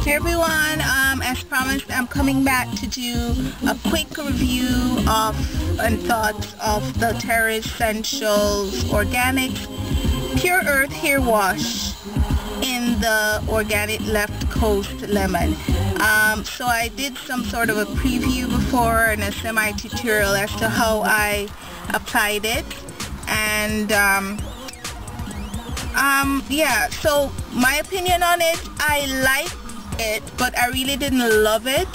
Hey everyone, as promised, I'm coming back to do a quick review of and thoughts of the Terressential Organics Pure Earth Hair Wash in the Organic Left Coast Lemon. So I did some sort of a preview before and a semi-tutorial as to how I applied it, and yeah, so my opinion on it, I like it, but I really didn't love it.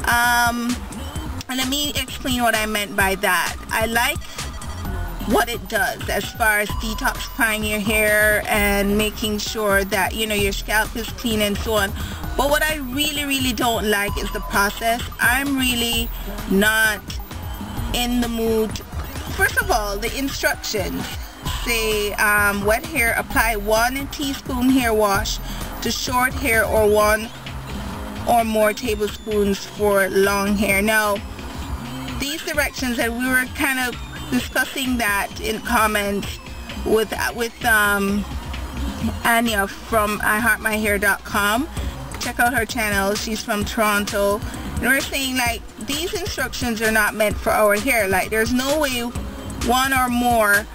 And let me explain what I meant by that. I like what it does as far as detoxifying your hair and making sure that, you know, your scalp is clean and so on. But what I really don't like is the process. I'm really not in the mood. First of all, the instructions say wet hair, apply 1 teaspoon hair wash to short hair or 1 or more tablespoons for long hair. Now, these directions, and we were kind of discussing that in comments with Anya from iHeartMyHair.com. Check out her channel. She's from Toronto. And we're saying, like, these instructions are not meant for our hair. Like, there's no way 1 or more,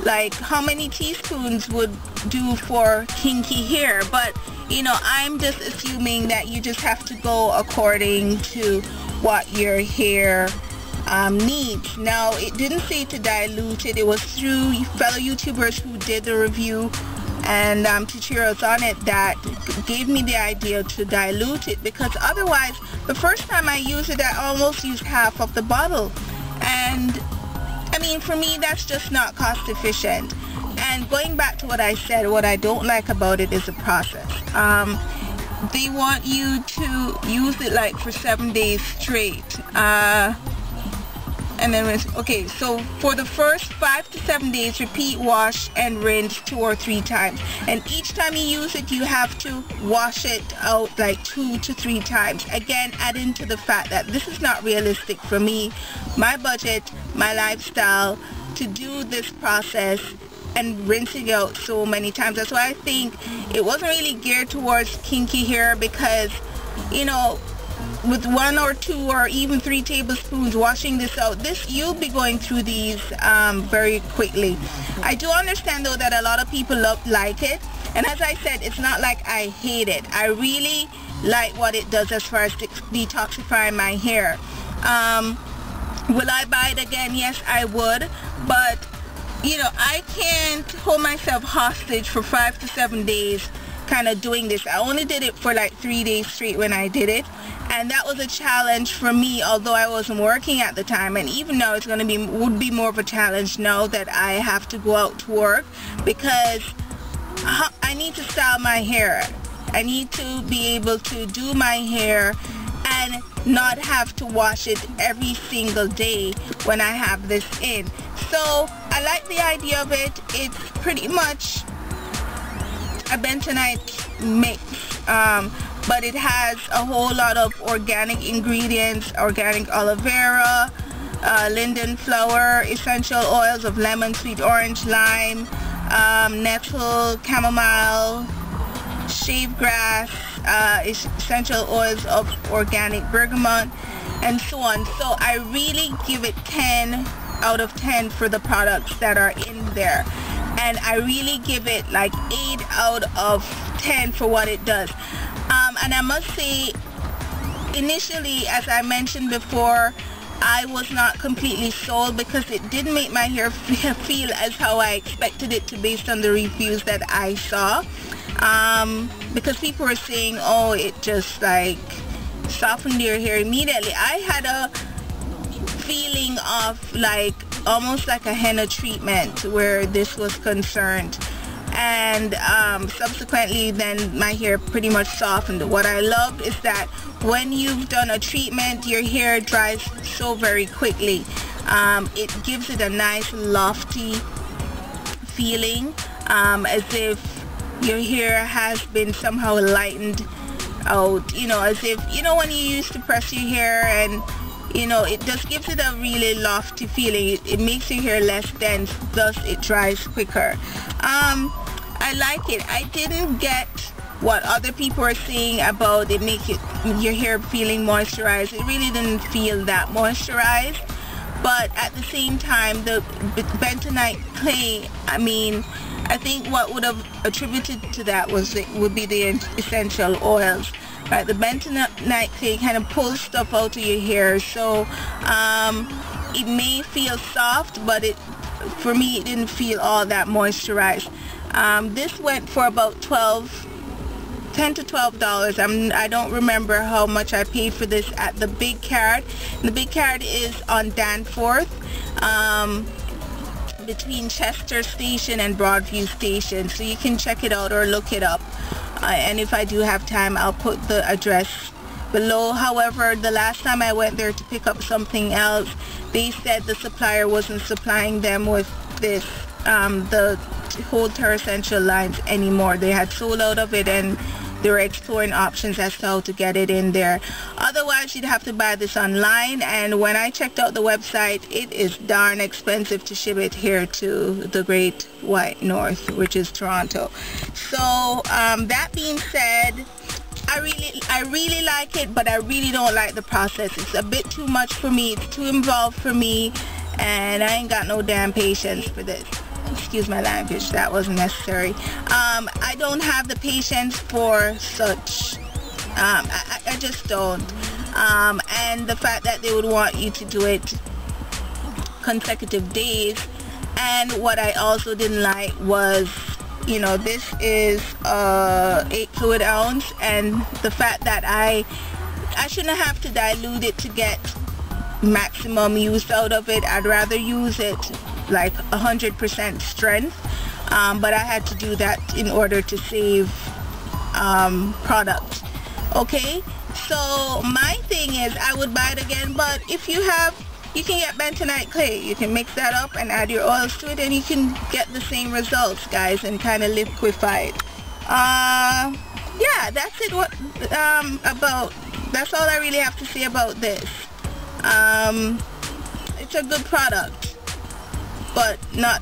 like how many teaspoons would do for kinky hair. But you know, I'm just assuming that you just have to go according to what your hair needs. Now, it didn't say to dilute it. It was through fellow YouTubers who did the review and tutorials on it that gave me the idea to dilute it, because otherwise, the first time I used it, I almost used half of the bottle. And I mean, for me, that's just not cost efficient. And going back to what I said, what I don't like about it is the process. They want you to use it like for 7 days straight. And then, okay, so for the first 5 to 7 days, repeat, wash and rinse 2 or 3 times. And each time you use it, you have to wash it out like 2 to 3 times. Again, adding to the fact that this is not realistic for me, my budget, my lifestyle, to do this process and rinsing out so many times. That's why I think it wasn't really geared towards kinky hair, because, you know, with 1 or 2 or even 3 tablespoons washing this out, you'll be going through these very quickly. I do understand though that a lot of people like it, and as I said, it's not like I hate it. I really like what it does as far as detoxifying my hair. Will I buy it again? Yes, I would, but you know, I can't hold myself hostage for 5 to 7 days kind of doing this. I only did it for like 3 days straight when I did it, and that was a challenge for me, although I wasn't working at the time. And even now, would be more of a challenge now that I have to go out to work, because I need to style my hair. I need to be able to do my hair and not have to wash it every single day when I have this in. So I like the idea of it. It's pretty much a bentonite mix, but it has a whole lot of organic ingredients: organic aloe vera, linden flower, essential oils of lemon, sweet orange, lime, nettle, chamomile, shave grass, essential oils of organic bergamot, and so on. So I really give it 10 out of 10 for the products that are in there, and I really give it like 8 out of 10 for what it does. And I must say, initially, as I mentioned before, I was not completely sold, because it didn't make my hair feel as how I expected it to based on the reviews that I saw. Because people were saying, oh, it just like softened your hair immediately. I had a feeling of like almost like a henna treatment where this was concerned, and subsequently then my hair pretty much softened. What I love is that when you've done a treatment, your hair dries so very quickly. It gives it a nice lofty feeling, as if your hair has been somehow lightened out, you know, as if, you know, when you used to press your hair, and you know, it just gives it a really lofty feeling. It makes your hair less dense, thus it dries quicker. I like it. I didn't get what other people are saying about it make your hair feeling moisturized. It really didn't feel that moisturized, but at the same time, the bentonite clay, I mean, I think what would have attributed to that would be the essential oils. Right, the bentonite clay kind of pulls stuff out of your hair, so it may feel soft, but for me it didn't feel all that moisturized. This went for about $10 to $12. I don't remember how much I paid for this at the Big Card. The Big Card is on Danforth, between Chester Station and Broadview Station, so you can check it out or look it up. And if I do have time, I'll put the address below. However, the last time I went there to pick up something else, they said the supplier wasn't supplying them with this, the whole Terressential lines anymore. They had sold out of it, and they were exploring options as to how to get it in there. Otherwise, you'd have to buy this online, and when I checked out the website, it is darn expensive to ship it here to the Great White North, which is Toronto. So that being said, I really like it, but I really don't like the process. It's a bit too much for me. It's too involved for me, and I ain't got no damn patience for this. Excuse my language, that wasn't necessary. I don't have the patience for such. I just don't. And the fact that they would want you to do it consecutive days. And what I also didn't like was, you know, this is 8 fluid ounce, and the fact that I shouldn't have to dilute it to get maximum use out of it. I'd rather use it like 100% strength, but I had to do that in order to save product. Okay, so my thing is I would buy it again, but if you can get bentonite clay, you can mix that up and add your oils to it, and you can get the same results, guys, and kind of liquefy it. Yeah, that's it. That's all I really have to say about this. It's a good product, but not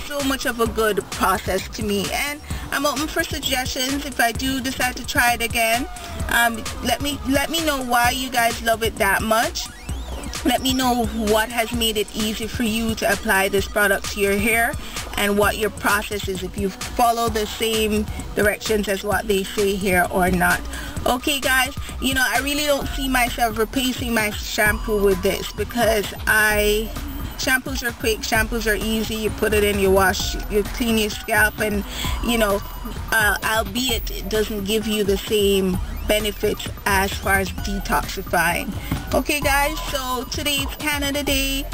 so much of a good process to me, and I'm open for suggestions. If I do decide to try it again, let me know why you guys love it that much. Let me know what has made it easy for you to apply this product to your hair, and what your process is, if you follow the same directions as what they say here or not. Okay guys, you know, I really don't see myself replacing my shampoo with this, because shampoos are quick, shampoos are easy. You put it in, you wash, you clean your scalp, and you know, albeit it doesn't give you the same benefits as far as detoxifying. Okay guys, so today's Canada Day.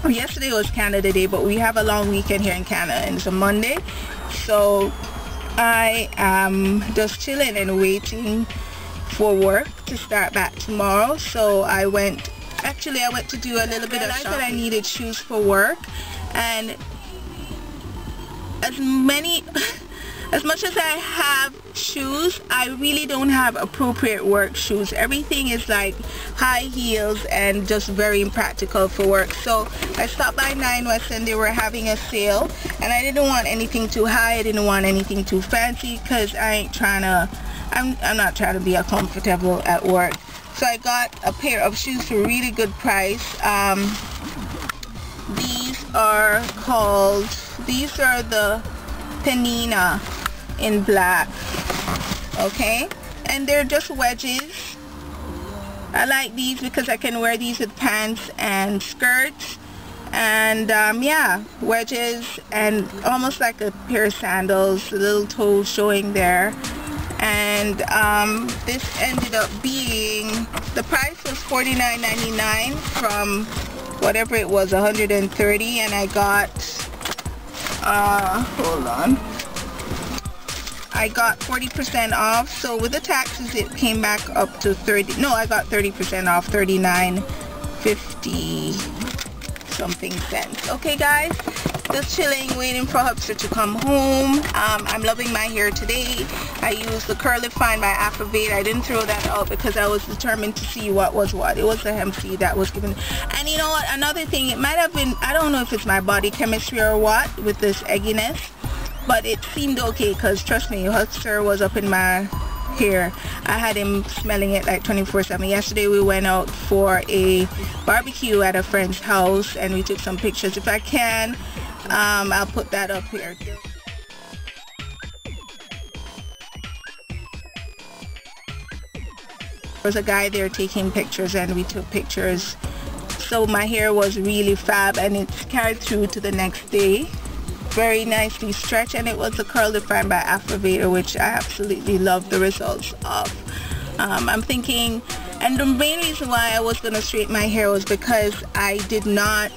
Yesterday was Canada Day, but we have a long weekend here in Canada, and it's a Monday, so I am just chilling and waiting for work to start back tomorrow. So I went to do a little bit of shopping. I needed shoes for work, and as much as I have shoes, I really don't have appropriate work shoes. Everything is like high heels and just very impractical for work. So I stopped by 9 West, and they were having a sale, and I didn't want anything too high, I didn't want anything too fancy, because I'm not trying to be uncomfortable at work. So I got a pair of shoes for a really good price. These are the Penina in black. Okay, and they're just wedges. I like these because I can wear these with pants and skirts, and yeah, wedges, and almost like a pair of sandals, the little toes showing there. And this ended up being, the price was $49.99 from whatever it was, $130, and I got hold on, I got 40% off. So with the taxes it came back up to I got 30% off, $39.50 something cents. Okay guys, just chilling, waiting for Hubster to come home. I'm loving my hair today. I used the Curlifine by Afrovate. I didn't throw that out because I was determined to see what was what. It was the hemp seed that was given. And you know what, another thing, it might have been, I don't know if it's my body chemistry or what with this egginess, but it seemed okay because trust me, Huckster was up in my hair. I had him smelling it like 24/7. Yesterday we went out for a barbecue at a friend's house and we took some pictures. If I can, I'll put that up here. There was a guy there taking pictures and we took pictures. So my hair was really fab and it's carried through to the next day. Very nicely stretched, and it was a curl defined by Afrovator, which I absolutely love the results of. I'm thinking, and the main reason why I was going to straighten my hair was because I did not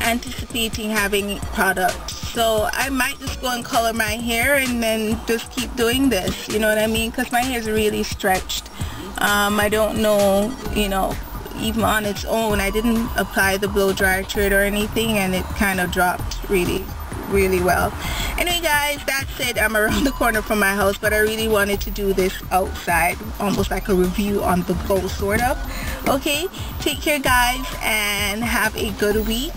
anticipating having product. So I might just go and color my hair and then just keep doing this, you know what I mean? Because my hair is really stretched. I don't know, you know, even on its own, I didn't apply the blow dryer to it or anything, and it kind of dropped really well. Anyway guys, that's it. I'm around the corner from my house, but I really wanted to do this outside, almost like a review on the go, sort of. Okay, take care guys and have a good week,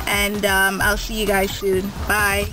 and I'll see you guys soon. Bye.